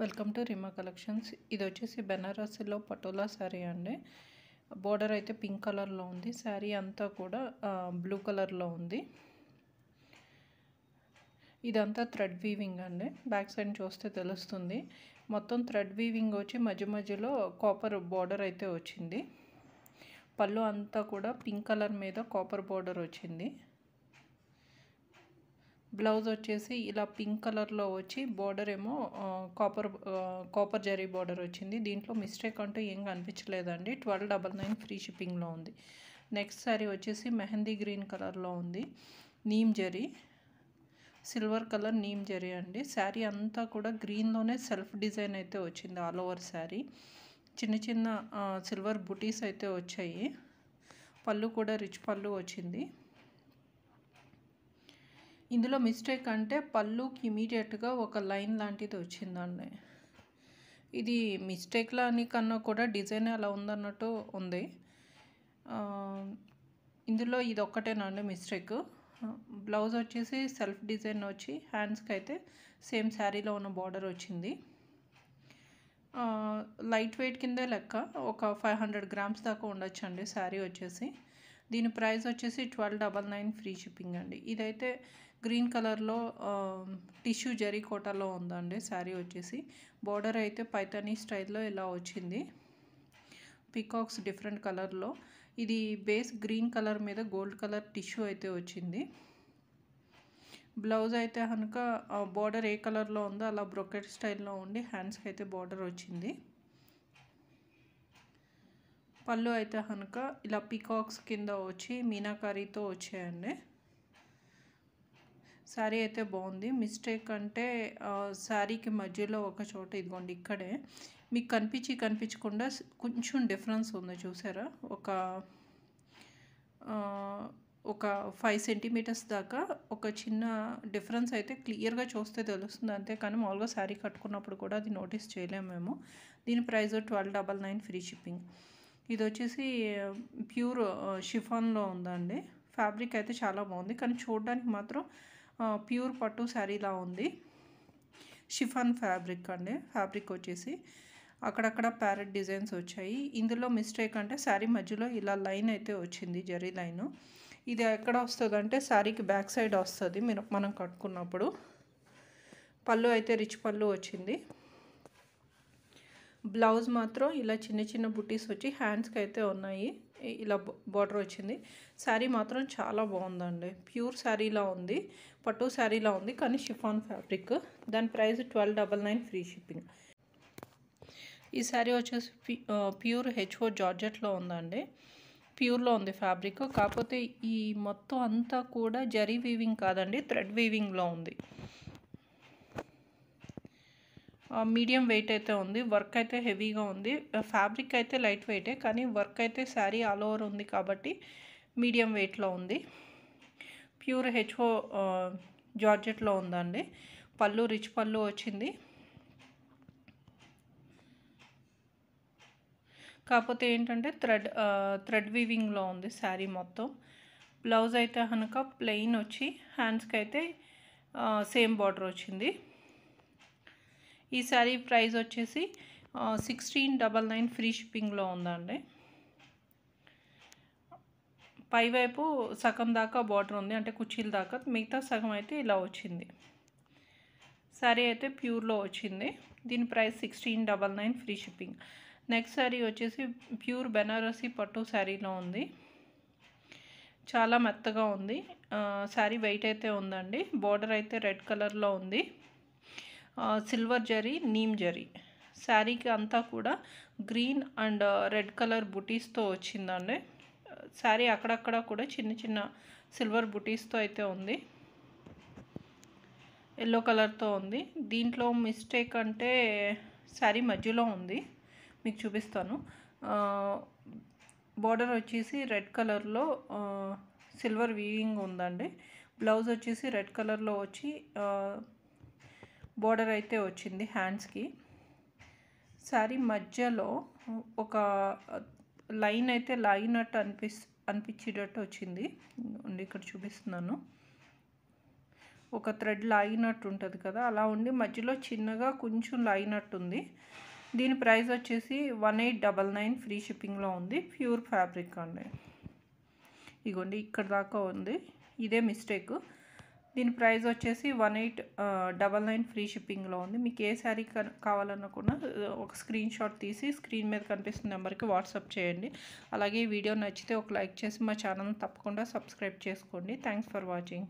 Welcome to రిమా collections. ఇది వచ్చేసి బెనారస్లో పటోలా శారీ అండి. బోర్డర్ అయితే పింక్ కలర్లో ఉంది. శారీ అంతా కూడా బ్లూ కలర్లో ఉంది. ఇదంతా థ్రెడ్ వీవింగ్ అండి. బ్యాక్ సైడ్ చూస్తే తెలుస్తుంది. మొత్తం థ్రెడ్ వీవింగ్ వచ్చి మధ్య మధ్యలో కాపర్ బోర్డర్ అయితే వచ్చింది. పళ్ళు అంతా కూడా పింక్ కలర్ మీద కాపర్ బోర్డర్ వచ్చింది. బ్లౌజ్ వచ్చేసి ఇలా పింక్ కలర్లో వచ్చి బోర్డర్ ఏమో కాపర్ జరీ బోర్డర్ వచ్చింది. దీంట్లో మిస్టేక్ అంటూ ఏం కనిపించలేదండి. 1299 ఫ్రీ షిప్పింగ్లో ఉంది. నెక్స్ట్ శారీ వచ్చేసి మెహందీ గ్రీన్ కలర్లో ఉంది. Neem zari, silver colour neem zari అండి. శారీ అంతా కూడా గ్రీన్లోనే సెల్ఫ్ డిజైన్ అయితే వచ్చింది. ఆల్ ఓవర్ శారీ చిన్న చిన్న సిల్వర్ బుటీస్ అయితే వచ్చాయి. పళ్ళు కూడా రిచ్ పళ్ళు వచ్చింది. ఇందులో మిస్టేక్ అంటే పళ్ళుకి ఇమీడియట్గా ఒక లైన్ లాంటిది వచ్చిందండి. ఇది మిస్టేక్లా అని కన్నా కూడా డిజైన్ అలా ఉందన్నట్టు ఉంది. ఇందులో ఇది ఒక్కటేనండి మిస్టేక్. బ్లౌజ్ వచ్చేసి సెల్ఫ్ డిజైన్ వచ్చి హ్యాండ్స్కి అయితే సేమ్ శారీలో ఉన్న బార్డర్ వచ్చింది. లైట్ వెయిట్ కిందే లెక్క, ఒక 500 గ్రామ్స్ దాకా ఉండొచ్చండి శారీ వచ్చేసి. దీని ప్రైస్ వచ్చేసి 1299 ఫ్రీ షిప్పింగ్ అండి. ఇదైతే గ్రీన్ కలర్లో టిష్యూ జరీ కోటాలో ఉందండి. శారీ వచ్చేసి బార్డర్ అయితే పైతానీ స్టైల్లో ఇలా వచ్చింది. పీకాక్స్ డిఫరెంట్ కలర్లో. ఇది బేస్ గ్రీన్ కలర్ మీద గోల్డ్ కలర్ టిష్యూ అయితే వచ్చింది. బ్లౌజ్ అయితే కనుక బార్డర్ ఏ కలర్లో ఉందో అలా బ్రొకెట్ స్టైల్లో ఉండి హ్యాండ్స్కి అయితే బార్డర్ వచ్చింది. పళ్ళు అయితే కనుక ఇలా పీకాక్స్ కింద వచ్చి మీనాకారీతో వచ్చాయండి. శారీ అయితే బాగుంది. మిస్టేక్ అంటే శారీకి మధ్యలో ఒక చోట ఇదిగోండి ఇక్కడే మీకు కనిపించకుండా కొంచెం డిఫరెన్స్ ఉంది చూసారా. ఒక 5 సెంటీమీటర్స్ దాకా ఒక చిన్న డిఫరెన్స్ అయితే క్లియర్గా చూస్తే తెలుస్తుంది. అంతేకాని మామూలుగా శారీ కట్టుకున్నప్పుడు కూడా అది నోటీస్ చేయలేము మేము. దీని ప్రైస్ 1299 ఫ్రీ షిప్పింగ్. ఇది వచ్చేసి ప్యూర్ షిఫాన్లో ఉందండి. ఫ్యాబ్రిక్ అయితే చాలా బాగుంది, కానీ చూడడానికి మాత్రం ప్యూర్ పట్టు శారీలా ఉంది. షిఫాన్ ఫ్యాబ్రిక్ అండి. ఫ్యాబ్రిక్ వచ్చేసి అక్కడక్కడ ప్యారెట్ డిజైన్స్ వచ్చాయి. ఇందులో మిస్టేక్ అంటే శారీ మధ్యలో ఇలా లైన్ అయితే వచ్చింది, జరీ లైను. ఇది ఎక్కడ వస్తుంది అంటే శారీకి బ్యాక్ సైడ్ వస్తుంది మనం కట్టుకున్నప్పుడు. పళ్ళు అయితే రిచ్ పళ్ళు వచ్చింది. బ్లౌజ్ మాత్రం ఇలా చిన్న చిన్న బుటీస్ వచ్చి హ్యాండ్స్కి అయితే ఉన్నాయి. ఇలా బార్డర్ వచ్చింది. శారీ మాత్రం చాలా బాగుందండి. ప్యూర్ శారీలా ఉంది, పట్టు శారీలా ఉంది, కానీ షిఫాన్ ఫ్యాబ్రిక్. దాని ప్రైస్ 1299 ఫ్రీ షిప్పింగ్. ఈ శారీ వచ్చేసి ప్యూర్ హెచ్ఓ జార్జెట్లో ఉందండి. ప్యూర్లో ఉంది ఫ్యాబ్రిక్. కాకపోతే ఈ మొత్తం అంతా కూడా జరీ వీవింగ్ కాదండి, థ్రెడ్ వీవింగ్లో ఉంది. మీడియం వెయిట్ అయితే ఉంది. వర్క్ అయితే హెవీగా ఉంది. ఫ్యాబ్రిక్ అయితే లైట్ వెయిటే, కానీ వర్క్ అయితే శారీ ఆల్ ఓవర్ ఉంది కాబట్టి మీడియం వెయిట్లో ఉంది. ప్యూర్ హెచ్ఓ జార్జెట్లో ఉందండి. పళ్ళు రిచ్ పళ్ళు వచ్చింది. కాకపోతే ఏంటంటే థ్రెడ్ వీవింగ్లో ఉంది శారీ మొత్తం. బ్లౌజ్ అయితే కనుక ప్లెయిన్ వచ్చి హ్యాండ్స్కి అయితే సేమ్ బార్డర్ వచ్చింది. ఈ శారీ ప్రైస్ వచ్చేసి 1699 ఫ్రీ షిప్పింగ్లో ఉందండి. పైవైపు సగం దాకా బార్డర్ ఉంది, అంటే కుర్చీల దాకా. మిగతా సగం అయితే ఇలా వచ్చింది. శారీ అయితే ప్యూర్లో వచ్చింది. దీని price 1699 free shipping. Next sari వచ్చేసి ప్యూర్ బెనారసీ పట్టు శారీలో ఉంది. చాలా మెత్తగా ఉంది. శారీ వెయిట్ అయితే ఉందండి. బార్డర్ అయితే రెడ్ కలర్లో ఉంది. Silver zari, neem zari. శారీకి అంతా కూడా గ్రీన్ అండ్ రెడ్ కలర్ బుటీస్తో వచ్చిందండి. శారీ అక్కడక్కడ కూడా చిన్న చిన్న సిల్వర్ బుటీస్తో అయితే ఉంది. ఎల్లో కలర్తో ఉంది. దీంట్లో మిస్టేక్ అంటే శారీ మధ్యలో ఉంది, మీకు చూపిస్తాను. బార్డర్ వచ్చేసి రెడ్ కలర్లో సిల్వర్ వీవింగ్ ఉందండి. బ్లౌజ్ వచ్చేసి రెడ్ కలర్లో వచ్చి బార్డర్ అయితే వచ్చింది హ్యాండ్స్కి. శారీ మధ్యలో ఒక లైన్ అయితే లాగినట్టు అనిపించేటట్టు వచ్చింది. ఇక్కడ చూపిస్తున్నాను. ఒక థ్రెడ్ లాగినట్టు ఉంటుంది కదా, అలా ఉండి మధ్యలో చిన్నగా కొంచెం లాగినట్టుంది. దీని ప్రైస్ వచ్చేసి 1899 ఫ్రీ షిప్పింగ్లో ఉంది. ప్యూర్ ఫ్యాబ్రిక్ అండి. ఇగోండి ఇక్కడ దాకా ఉంది, ఇదే మిస్టేక్. దీని ప్రైస్ వచ్చేసి 1899 ఫ్రీ షిప్పింగ్లో ఉంది. మీకు ఏ శారీ కావాలన్నా కూడా ఒక స్క్రీన్ షాట్ తీసి స్క్రీన్ మీద కనిపిస్తున్న నెంబర్కి వాట్సాప్ చేయండి. అలాగే ఈ వీడియో నచ్చితే ఒక లైక్ చేసి మా ఛానల్ని తప్పకుండా సబ్స్క్రైబ్ చేసుకోండి. Thanks for watching.